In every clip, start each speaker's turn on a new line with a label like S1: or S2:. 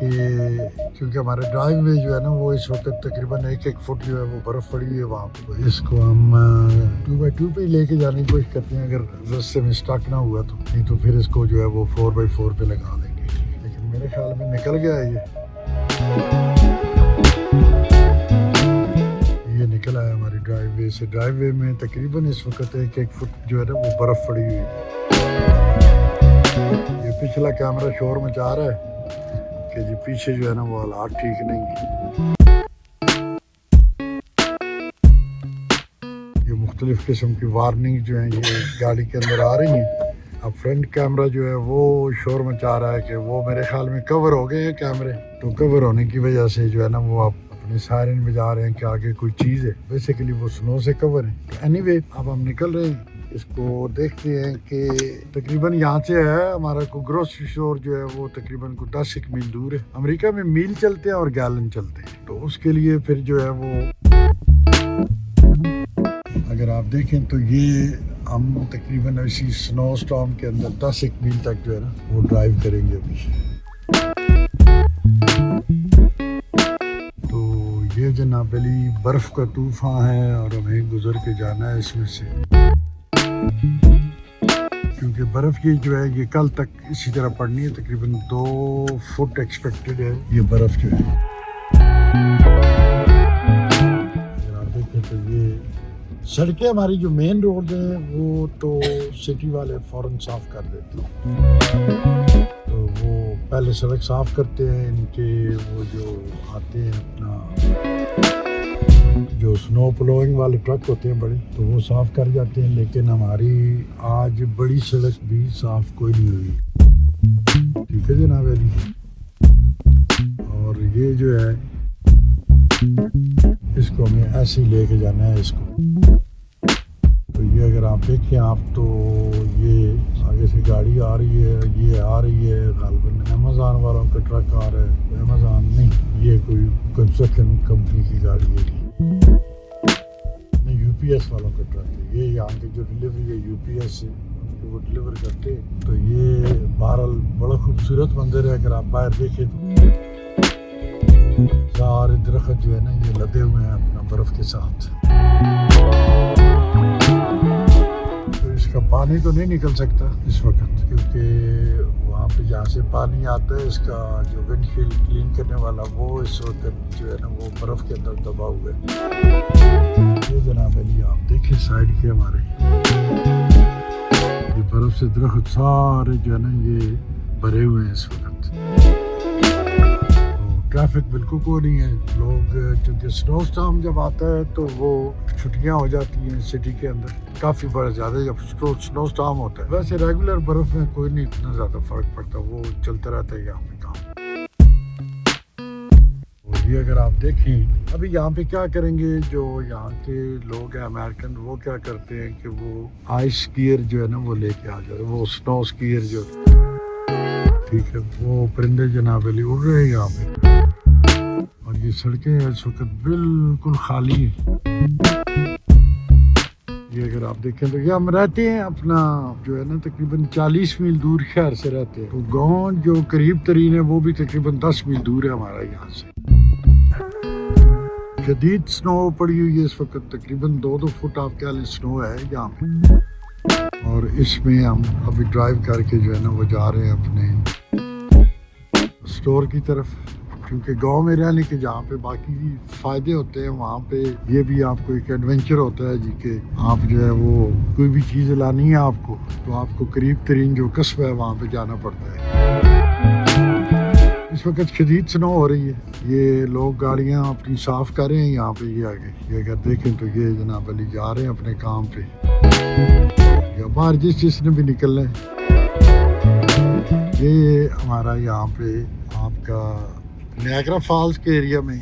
S1: کہ کیونکہ ہمارے ڈرائیو وے جو ہے نا وہ اس وقت تقریباً 1 فٹ جو ہے وہ برف پڑی ہوئی ہے وہاں پہ. اس کو ہم 2x2 پہ لے کے جانے کی کوشش کرتے ہیں اگر رستے میں اسٹک نہ ہوا تو, نہیں تو پھر اس کو جو ہے وہ 4x4 پہ لگا دیں گے. لیکن میرے خیال میں نکل گیا ہے یہ نکلا ہے ہماری ڈرائیو وے سے. ڈرائیو وے میں تقریباً اس وقت 1 فٹ جو ہے نا وہ برف پڑی ہوئی ہے. یہ پچھلا کیمرہ شور مچا رہا ہے کہ جی پیچھے جو ہے نا وہ حالات ٹھیک نہیں ہے. یہ مختلف قسم کی وارننگ جو ہیں یہ گاڑی کے اندر آ رہی ہیں. اب فرنٹ کیمرہ جو ہے وہ شور مچا رہا ہے کہ وہ میرے خیال میں کور ہو گئے ہیں کیمرے, تو کور ہونے کی وجہ سے جو ہے نا وہ آپ اپنے سائرن بجا رہے ہیں کہ آگے کوئی چیز ہے. بیسیکلی وہ سنو سے کور ہے. اینی وے اب ہم نکل رہے ہیں. اس کو دیکھتے ہیں کہ تقریباً یہاں سے ہے ہمارا کو گروسری اسٹور جو ہے وہ تقریباً 10 میل دور ہے. امریکہ میں میل چلتے ہیں اور گیلن چلتے ہیں, تو اس کے لیے پھر جو ہے وہ اگر آپ دیکھیں تو یہ ہم تقریباً اسی سنو اسٹارم کے اندر 10 میل تک جو ہے نا وہ ڈرائیو کریں گے ابھی. تو یہ جناب علی برف کا طوفان ہے اور ہمیں گزر کے جانا ہے اس میں سے, کیونکہ برف یہ جو ہے یہ کل تک اسی طرح پڑنی ہے. تقریباً 2 فٹ ایکسپیکٹڈ ہے یہ برف جو ہے. اگر آپ دیکھیں تو یہ سڑکیں ہماری جو مین روڈ ہیں وہ تو سٹی والے فوراً صاف کر دیتے ہیں. تو وہ پہلے سڑک صاف کرتے ہیں, ان کے وہ جو آتے ہیں اپنا جو سنو پلوئنگ والے ٹرک ہوتے ہیں بڑے, تو وہ صاف کر جاتے ہیں. لیکن ہماری آج بڑی سڑک بھی صاف کوئی نہیں ہوئی. ٹھیک ہے جناب علی. اور یہ جو ہے اس کو ہمیں ایسے ہی لے کے جانا ہے اس کو. تو یہ اگر آپ دیکھیں آپ تو یہ آگے سے گاڑی آ رہی ہے, یہ آ رہی ہے غالباً امیزون والوں کا ٹرک آ رہا ہے. امیزون نہیں, یہ کوئی کنسٹرکشن کمپنی کی گاڑی ہے. نہیں, UPS والوں کا ٹرک ہے. یہ یہاں کی جو ڈلیوری ہے UPS سے وہ ڈلیور کرتے ہیں. تو یہ بہرحال بڑا خوبصورت منظر ہے. اگر آپ باہر دیکھیں تو سارے درخت جو ہے نا یہ لدے ہوئے ہیں اپنا برف کے ساتھ. تو اس کا پانی تو نہیں نکل سکتا اس وقت, کیونکہ وہاں پہ جہاں سے پانی آتا ہے اس کا جو ونڈ شیلڈ کلین کرنے والا وہ اس وقت جو ہے نا وہ برف کے اندر دبا ہوا ہے. یہ جناب علی آپ دیکھیں سائڈ کے ہمارے یہ برف سے درخت سارے جو ہے نا یہ بھرے ہوئے ہیں اس وقت. ٹریفک بالکل کوئی نہیں ہے. لوگ چونکہ سنو اسٹارم جب آتا ہے تو وہ چھٹیاں ہو جاتی ہیں سٹی کے اندر کافی بڑا زیادہ جب سنو اسٹارم ہوتا ہے. ویسے ریگولر برف میں کوئی نہیں اتنا زیادہ فرق پڑتا, وہ چلتا رہتا ہے یہاں پہ کام. اور یہ اگر آپ دیکھیں ابھی یہاں پہ کیا کریں گے, جو یہاں کے لوگ ہیں امریکن وہ کیا کرتے ہیں کہ وہ آئس اسکیئر جو ہے نا وہ لے کے آ جاتے ہیں. وہ سنو اسکیئر جو ٹھیک ہے وہ پرندے جناب علی اڑ رہے ہیں یہاں پہ. اور یہ سڑکیں اس وقت بالکل خالی ہیں. یہ اگر آپ دیکھیں تو یہ ہم رہتے ہیں اپنا جو ہے نا تقریباً 40 میل دور شہر سے رہتے ہیں. تو گاؤں جو قریب ترین ہے وہ بھی تقریباً 10 میل دور ہے ہمارا یہاں سے. شدید سنو پڑی ہوئی ہے اس وقت, تقریباً 2 فٹ آپ کہہ لیں سنو ہے یہاں پہ. اور اس میں ہم ابھی ڈرائیو کر کے جو ہے نا وہ جا رہے ہیں اپنے اسٹور کی طرف, کیونکہ گاؤں میں رہنے کے جہاں پہ باقی فائدے ہوتے ہیں وہاں پہ یہ بھی آپ کو ایک ایڈونچر ہوتا ہے جی کہ آپ جو ہے وہ کوئی بھی چیز لانی ہے آپ کو تو آپ کو قریب ترین جو قصبہ ہے وہاں پہ جانا پڑتا ہے. اس وقت شدید سنو ہو رہی ہے. یہ لوگ گاڑیاں اپنی صاف کر رہے ہیں یہاں پہ. یہ آگے یہ اگر دیکھیں تو یہ جناب علی جا رہے ہیں اپنے کام پہ, یا باہر جس نے بھی نکلنا ہے. یہ ہمارا یہاں پہ آپ کا نیاگرا فالز کے ایریا میں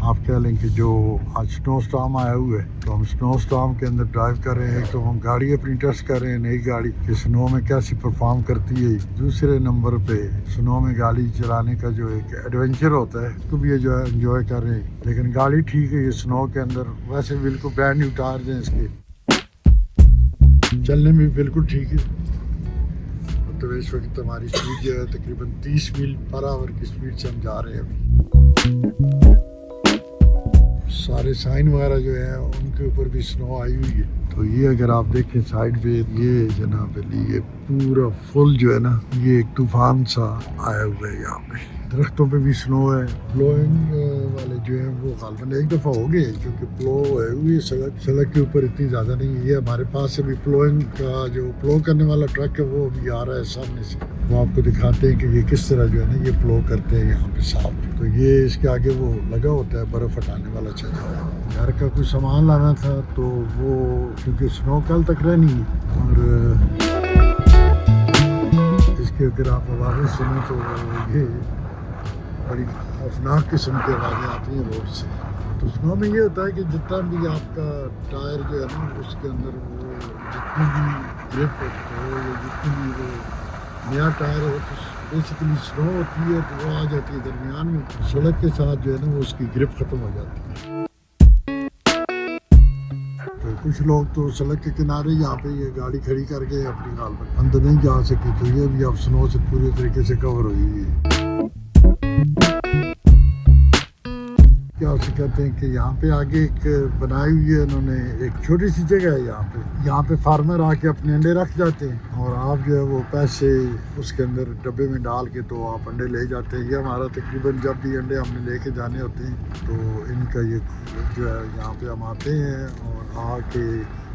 S1: آپ کہہ لیں کہ جو آج سنو اسٹارم آیا ہوا ہے تو ہم سنو اسٹارم کے اندر ڈرائیو کر رہے ہیں. تو ہم گاڑی اپنی ٹیسٹ کر رہے ہیں, نئی گاڑی کہ سنو میں کیسی پرفارم کرتی ہے. دوسرے نمبر پہ سنو میں گاڑی چلانے کا جو ایک ایڈونچر ہوتا ہے تو بھی یہ جو ہے انجوائے کر رہے ہیں. لیکن گاڑی ٹھیک ہے یہ سنو کے اندر, ویسے بالکل برانڈ نیو ٹائرز ہیں اس کے, چلنے میں بالکل ٹھیک ہے. تو ہے اس وقت ہماری سپیڈ جو ہے تقریباً 30 میل پر آور کی سپیڈ سے ہم جا رہے ہیں ابھی. سارے سائن وغیرہ جو ہے ان کے اوپر بھی سنو آئی ہوئی ہے. تو یہ اگر آپ دیکھیں سائڈ پہ یہ جناب علی یہ پورا فل جو ہے نا یہ ایک طوفان سا آیا ہوا ہے. یہاں پہ درختوں پہ بھی سنو ہے. فلوئنگ والے جو ہیں وہ غالباً ایک دفعہ ہو گئے کیونکہ پلو ہے ہوئی سڑک کے اوپر اتنی زیادہ نہیں ہے. یہ ہمارے پاس سے بھی فلوئنگ کا جو پلو کرنے والا ٹرک ہے وہ ابھی آ رہا ہے سامنے سے. وہ آپ کو دکھاتے ہیں کہ یہ کس طرح جو ہے نا یہ پلو کرتے ہیں یہاں پہ صاف. تو یہ اس کے آگے وہ لگا ہوتا ہے برف ہٹانے والا چھجا. گھر کا کوئی سامان لانا تھا تو وہ کیونکہ سنو کل تک رہنی ہے اور اس کے اگر آپ آوازیں سنیں تو یہ بڑی خوفناک قسم کی آوازیں آتی ہیں روڈ سے. تو سنو میں یہ ہوتا ہے کہ جتنا بھی آپ کا ٹائر جو ہے نا اس کے اندر وہ جتنی بھی گرپ ہو یا جتنی بھی وہ نیا ٹائر ہو تو بیسیکلی سنو ہوتی ہے تو وہ آ جاتی ہے درمیان میں سڑک کے ساتھ جو ہے نا وہ اس کی گرپ ختم ہو جاتی ہے. تو کچھ لوگ تو سڑک کے کنارے یہاں پہ یہ گاڑی کھڑی کر کے اپنی غالباً اندر نہیں جا سکی. تو یہ بھی اب سنو سے پورے طریقے سے کور ہوئی ہے. کیا اسے کہتے ہیں کہ یہاں پہ آگے ایک بنائی ہوئی ہے انہوں نے ایک چھوٹی سی جگہ ہے یہاں پہ فارمر آ کے اپنے انڈے رکھ جاتے ہیں اور آپ جو ہے وہ پیسے اس کے اندر ڈبے میں ڈال کے تو آپ انڈے لے جاتے ہیں. یہ ہمارا تقریباً جب بھی انڈے ہم نے لے کے جانے ہوتے ہیں تو ان کا یہ جو ہے یہاں پہ ہم آتے ہیں اور آ کے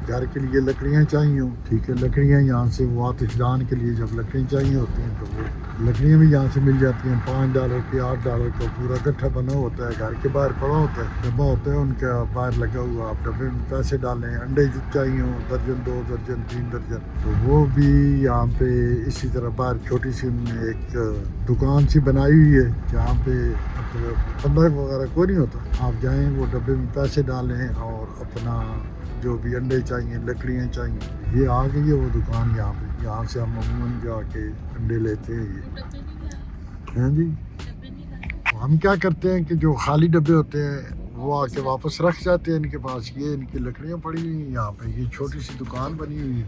S1: گھر کے لیے لکڑیاں چاہیے ہوں ٹھیک ہے لکڑیاں یہاں سے وہ آتش دان کے لیے جب لکڑیاں چاہیے ہوتی ہیں تو وہ لکڑیاں بھی یہاں سے مل جاتی ہیں. $5 کے $8 کا پورا گٹھا بنا ہوتا ہے. گھر کے باہر پڑا ہوتا ہے ڈبہ ہوتا ہے ان کا باہر لگا ہوا. آپ ڈبے میں پیسے ڈالیں انڈے چاہیے ہوں درجن 2 درجن 3 درجن تو وہ بھی یہاں پہ اسی طرح باہر چھوٹی سی ایک دکان سی بنائی ہوئی ہے جہاں پہ بندہ وغیرہ کوئی نہیں ہوتا. آپ جائیں وہ ڈبے میں پیسے ڈالیں اور اپنا جو بھی انڈے چاہیے لکڑیاں چاہیے. یہ آ گئی ہے وہ دکان یہاں پہ. یہاں سے ہم عموماً جا کے انڈے لیتے ہیں. یہ ہاں جی ہم کیا کرتے ہیں کہ جو خالی ڈبے ہوتے ہیں وہ آ کے واپس رکھ جاتے ہیں ان کے پاس. یہ ان کی لکڑیاں پڑی ہوئی ہیں یہاں پہ. یہ چھوٹی سی دکان بنی ہوئی ہے.